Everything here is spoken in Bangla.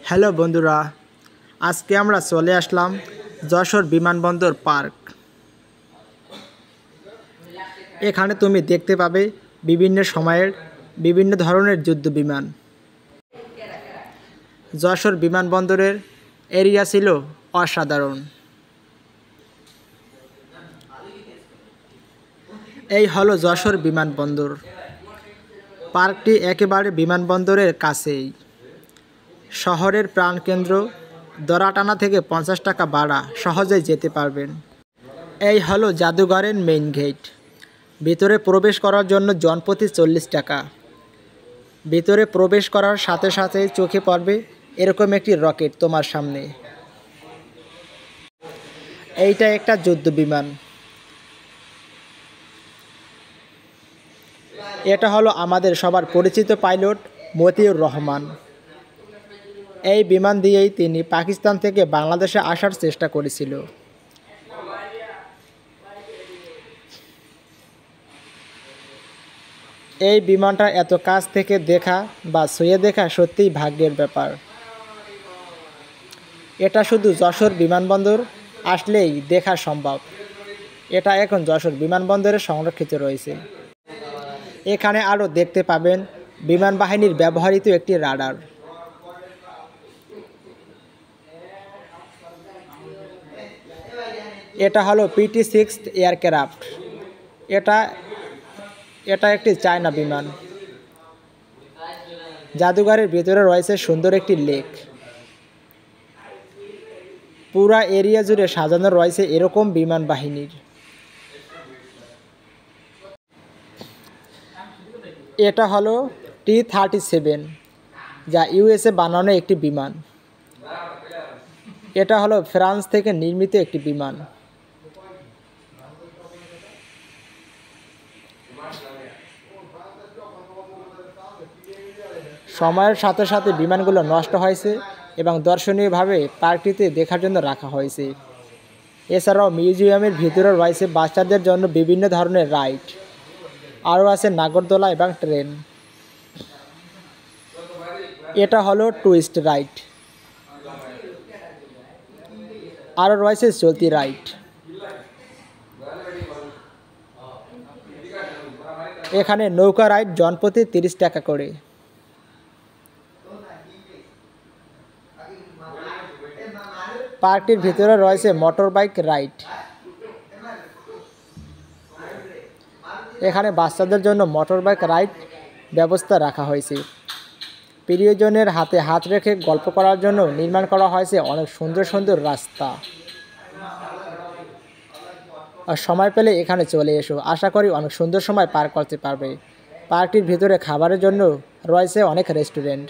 হ্যালো বন্ধুরা, আজকে আমরা চলে আসলাম যশোর বিমানবন্দর পার্ক। এখানে তুমি দেখতে পাবে বিভিন্ন সময়ের বিভিন্ন ধরনের যুদ্ধ বিমান। যশোর বিমানবন্দরের এরিয়া ছিল অসাধারণ। এই হলো যশোর বিমানবন্দর। পার্কটি একেবারে বিমানবন্দরের কাছেই। শহরের প্রাণকেন্দ্র, দরাটানা থেকে 50 টাকা ভাড়া, সহজেই যেতে পারবেন। এই হলো জাদুঘরের মেইন গেট। ভিতরে প্রবেশ করার জন্য জনপ্রতি 40 টাকা। ভিতরে প্রবেশ করার সাথে সাথে চোখে পড়বে এরকম একটি রকেট তোমার সামনে। এইটা একটা যুদ্ধ বিমান। এটা হলো আমাদের সবার পরিচিত পাইলট মতিউর রহমান। এই বিমান দিয়েই তিনি পাকিস্তান থেকে বাংলাদেশে আসার চেষ্টা করেছিল। এই বিমানটা এত কাছ থেকে দেখা বা ছুঁয়ে দেখা সত্যিই ভাগ্যের ব্যাপার। এটা শুধু যশোর বিমানবন্দর আসলেই দেখা সম্ভব। এটা এখন যশোর বিমানবন্দরে সংরক্ষিত রয়েছে। এখানে আরও দেখতে পাবেন বিমান বাহিনীর ব্যবহৃত একটি রাডার। এটা হলো PT-6 এয়ারক্রাফট। এটা একটি চায়না বিমান। জাদুঘরের ভিতরে রয়েছে সুন্দর একটি লেক। পুরা এরিয়া জুড়ে সাজানো রয়েছে এরকম বিমান বাহিনীর। এটা হলো T-37, যা USA বানানো একটি বিমান। এটা হলো ফ্রান্স থেকে নির্মিত একটি বিমান। সময়ের সাথে সাথে বিমানগুলো নষ্ট হয়েছে এবং দর্শনীয়ভাবে পার্কটিতে দেখার জন্য রাখা হয়েছে। এছাড়াও মিউজিয়ামের ভিতরে রয়েছে বাচ্চাদের জন্য বিভিন্ন ধরনের রাইড। আরও আছে নাগরদোলা এবং ট্রেন। এটা হলো টুইস্ট রাইড। আরও রয়েছে চলতি রাইড। এখানে নৌকা রাইড জনপ্রতি 30 টাকা করে। পার্কটির ভিতরে রয়েছে মোটর বাইক রাইড। এখানে বাচ্চাদের জন্য মোটর বাইক রাইড ব্যবস্থা রাখা হয়েছে। প্রিয়জনের হাতে হাত রেখে গল্প করার জন্য নির্মাণ করা হয়েছে অনেক সুন্দর সুন্দর রাস্তা। আর সময় পেলে এখানে চলে এসো, আশা করি অনেক সুন্দর সময় পার করতে পারবে। পার্কটির ভিতরে খাবারের জন্য রয়েছে অনেক রেস্টুরেন্ট।